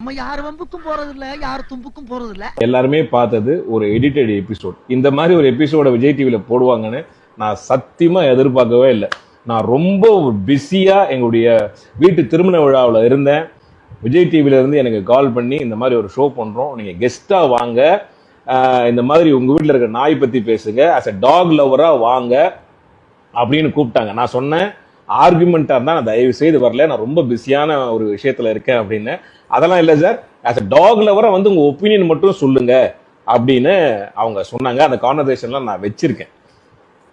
நம்ம யார் வம்புக்கும் போறது இல்ல, யார் தும்புக்கும் போறது இல்ல. எல்லாருமே பார்த்தது ஒரு எடிட்டட் எபிசோட். இந்த மாதிரி ஒரு எபிசோட விஜய் டிவில போடுவாங்கன்னு நான் சத்தியமா எதிர்பார்க்கவே இல்லை. நான் ரொம்ப பிஸியா எங்களுடைய வீட்டு திருமண விழாவில் இருந்தேன். விஜய் டிவில இருந்து எனக்கு கால் பண்ணி இந்த மாதிரி ஒரு ஷோ பண்றோம், நீங்க கெஸ்டா வாங்க, இந்த மாதிரி உங்க வீட்டில் இருக்கிற நாய் பத்தி பேசுங்க, அஸ் அ டாக் லவரா வாங்க அப்படின்னு கூப்பிட்டாங்க. நான் சொன்னேன், ஆர்குமெண்டா இருந்தா நான் தயவு செய்து வரல, நான் ரொம்ப பிஸியான ஒரு விஷயத்துல இருக்கேன் அப்படின்னு. அதெல்லாம் இல்லை சார், ஆஸ் அ டாக் லவரா வந்து உங்க ஒப்பீனியன் மட்டும் சொல்லுங்க அப்படின்னு அவங்க சொன்னாங்க. அந்த கான்வர்சேஷன்லாம் நான் வச்சிருக்கேன்.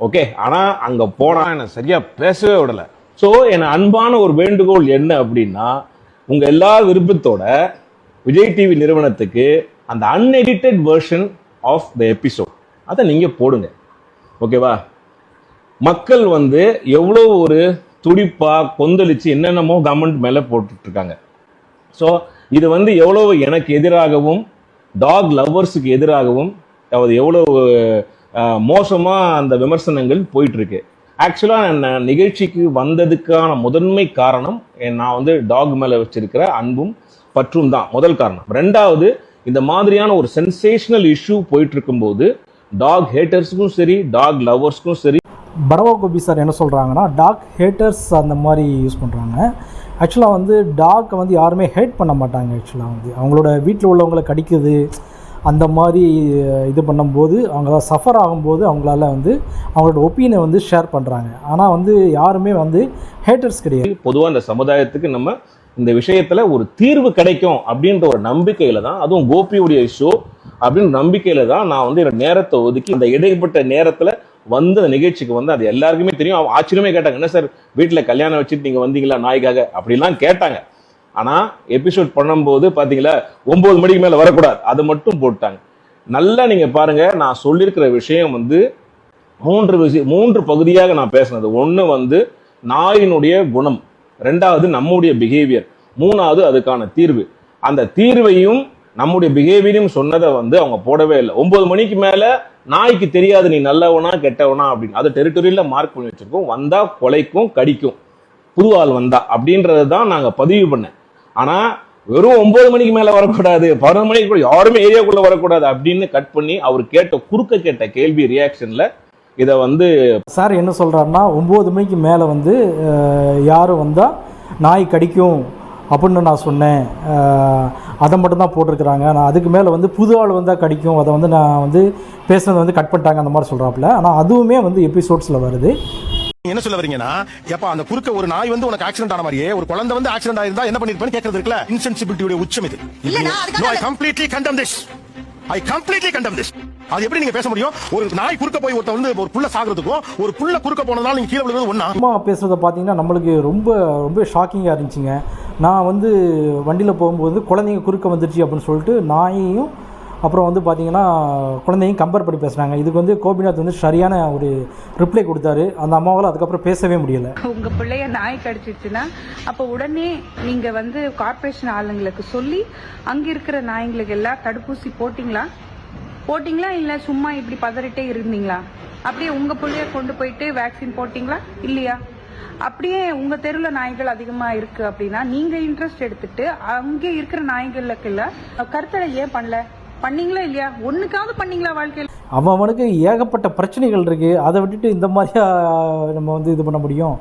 ஓகே, ஆனா அங்க போனா என்ன சரியா பேசவே விடல. ஸோ என் அன்பான ஒரு வேண்டுகோள் என்ன அப்படின்னா, உங்க எல்லா விருப்பத்தோட விஜய் டிவி நிறுவனத்துக்கு அந்த unedited version of the episode அதை நீங்க போடுங்க. ஓகேவா? மக்கள் வந்து எவ்வளோ ஒரு துடிப்பா கொந்தளிச்சு என்னென்னமோ கவர்மெண்ட் மேல போட்டுட்டு இருக்காங்க. ஸோ இது வந்து எவ்வளவு எனக்கு எதிராகவும் டாக் லவ்வர்ஸுக்கு எதிராகவும் எவ்வளவு மோசமா அந்த விமர்சனங்கள் போயிட்டு இருக்கு. ஆக்சுவலா நான் நிகழ்ச்சிக்கு வந்ததுக்கான முதன்மை காரணம் நான் வந்து டாக் மேல வச்சிருக்கிற அன்பும் பற்றும் தான் முதல் காரணம். ரெண்டாவது, இந்த மாதிரியான ஒரு சென்சேஷனல் இஷ்யூ போயிட்டு இருக்கும்போது டாக் ஹேட்டர்ஸுக்கும் சரி டாக் லவ்வர்ஸ்க்கும் சரி, பரவா கோபி சார் என்ன சொல்கிறாங்கன்னா, டாக் ஹேட்டர்ஸ் அந்த மாதிரி யூஸ் பண்ணுறாங்க. ஆக்சுவலாக வந்து டாக்கை வந்து யாருமே ஹேட் பண்ண மாட்டாங்க. ஆக்சுவலாக வந்து அவங்களோட வீட்டில் உள்ளவங்களை கடிக்குது அந்த மாதிரி இது பண்ணும்போது அவங்க சஃபர் ஆகும்போது அவங்களால வந்து அவங்களோட ஒப்பீனியனை வந்து ஷேர் பண்ணுறாங்க. ஆனால் வந்து யாருமே வந்து ஹேட்டர்ஸ் கிடையாது. பொதுவாக இந்த சமுதாயத்துக்கு நம்ம இந்த விஷயத்துல ஒரு தீர்வு கிடைக்கும் அப்படின்ற ஒரு நம்பிக்கையில தான், அதுவும் கோபியுடைய ஷோ அப்படின்னு நம்பிக்கையில தான் நான் வந்து என்னோட நேரத்தை ஒதுக்கி இந்த இடைப்பட்ட நேரத்துல வந்து அந்த நிகழ்ச்சிக்கு வந்து, அது எல்லாருக்குமே தெரியும். ஆச்சரியமே கேட்டாங்க, என்ன சார் வீட்டில் கல்யாணம் வச்சுட்டு நீங்க வந்தீங்களா நாய்க்காக அப்படிலாம் கேட்டாங்க. ஆனா எபிசோட் பண்ணும்போது பாத்தீங்களா 9 மணிக்கு மேல வரக்கூடாது, அது மட்டும் போட்டாங்க. நல்லா நீங்க பாருங்க, நான் சொல்லியிருக்கிற விஷயம் வந்து 3 பகுதியாக நான் பேசினது. ஒண்ணு வந்து நாயினுடைய குணம், ரெண்டாவது நம்முடைய பிஹேவியர், மூணாவது அதுக்கான தீர்வு. அந்த தீர்வையும் நம்முடைய பிஹேவியரையும் சொன்னதை வந்து அவங்க போடவே இல்லை. 9 மணிக்கு மேல நாய்க்கு தெரியாது நீ நல்லவனா கெட்டவனா அப்படின்னு. அது டெரிட்டரியில மார்க் பண்ணி வச்சிருக்கோம். வந்தா கொலைக்கும் கடிக்கும் புது ஆள் வந்தா அப்படின்றத தான் நாங்க பதிவு பண்ணேன். ஆனா வெறும் 9 மணிக்கு மேல வரக்கூடாது, 11 மணிக்கு கூட யாருமே ஏரியாக்குள்ள வரக்கூடாது அப்படின்னு கட் பண்ணி அவர் கேட்ட கேள்வி ரியாக்ஷன்ல இதை வந்து சார் என்ன சொல்றாருன்னா, 9 மணிக்கு மேலே வந்து யாரும் வந்தா நாய் கடிக்கும் அப்படின்னு நான் சொன்னேன், அதை மட்டும் தான் போட்டிருக்கிறாங்க. நான் அதுக்கு மேலே வந்து புது ஆள் வந்தால் கடிக்கும், அதை வந்து நான் வந்து பேசுனது வந்து கட் பண்ணிட்டாங்க அந்த மாதிரி சொல்கிறாப்புல. ஆனால் அதுவுமே வந்து எபிசோட்ஸில் வருது. என்ன சொல்ல வரீங்கன்னா, எப்ப அந்த குறுக்க ஒரு நாய் வந்து உனக்கு ஆக்சிடென்ட் ஆன மாதிரியே ஒரு குழந்தை வந்து ஆக்சிடென்ட் ஆயிருந்தா என்ன பண்ணிருப்பேன்னு கேட்கறது இருக்குல்ல, இன்சென்சிபிலிட்டியோட உச்சம் இது. No, I completely condemn this. I completely condemn this. அது எப்படி நீங்க பேச முடியும்? ஒரு நாய் குறுக்க போய் ஒருத்த வந்து ஒரு புள்ள சாகிறதுக்கும் ஒரு புள்ள குறுக்க போனதால நீங்க கீழே விழுவது ஒண்ணா? அம்மா பேசுறத பார்த்தீங்கன்னா நம்மளுக்கு ரொம்ப ரொம்ப ஷாக்கிங்காக இருந்துச்சுங்க. நான் வந்து வண்டியில் போகும்போது குழந்தைங்க குறுக்க வந்துடுச்சு அப்படின்னு சொல்லிட்டு நாயையும் அப்புறம் வந்து பார்த்தீங்கன்னா குழந்தையும் கம்பேர் பண்ணி பேசுனாங்க. இதுக்கு வந்து கோபிநாத் வந்து சரியான ஒரு ரிப்ளை கொடுத்தாரு. அந்த அம்மாவால் அதுக்கப்புறம் பேசவே முடியலை. உங்க பிள்ளைய நாய் கடிச்சிச்சுன்னா அப்போ உடனே நீங்க வந்து கார்பரேஷன் ஆளுங்களுக்கு சொல்லி அங்க இருக்கிற நாய்ங்களுக்கு எல்லாம் தடுப்பூசி போட்டிங்களா இல்ல சும்மா இப்படி பதறிட்டே இருந்தீங்களா? அப்படியே உங்க பிள்ளைய கொண்டு போயிட்டு வேக்சின் போட்டிங்களா இல்லையா? அப்படியே உங்க தெருவுல நாய்கள் அதிகமா இருக்கு அப்படின்னா நீங்க இன்ட்ரெஸ்ட் எடுத்துட்டு அங்கே இருக்கிற நாய்களுக்கு இல்ல கருத்தடை ஏன் பண்ணீங்களா இல்லையா? ஒண்ணுக்காவது பண்ணீங்களா வாழ்க்கையில்? அவனுக்கு ஏகப்பட்ட பிரச்சனைகள் இருக்கு, அதை விட்டுட்டு இந்த மாதிரியா நம்ம வந்து இது பண்ண முடியும்?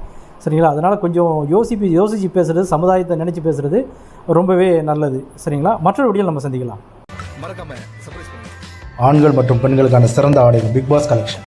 சரிங்களா? அதனால கொஞ்சம் யோசிச்சு பேசுறது, சமுதாயத்தை நினைச்சு பேசுறது ரொம்பவே நல்லது. சரிங்களா? மற்றொரு வீடியோவில் நம்ம சந்திக்கலாம். ஆண்கள் மற்றும் பெண்களுக்கான சிறந்த ஆடைகள் பிக் பாஸ் கலெக்ஷன்.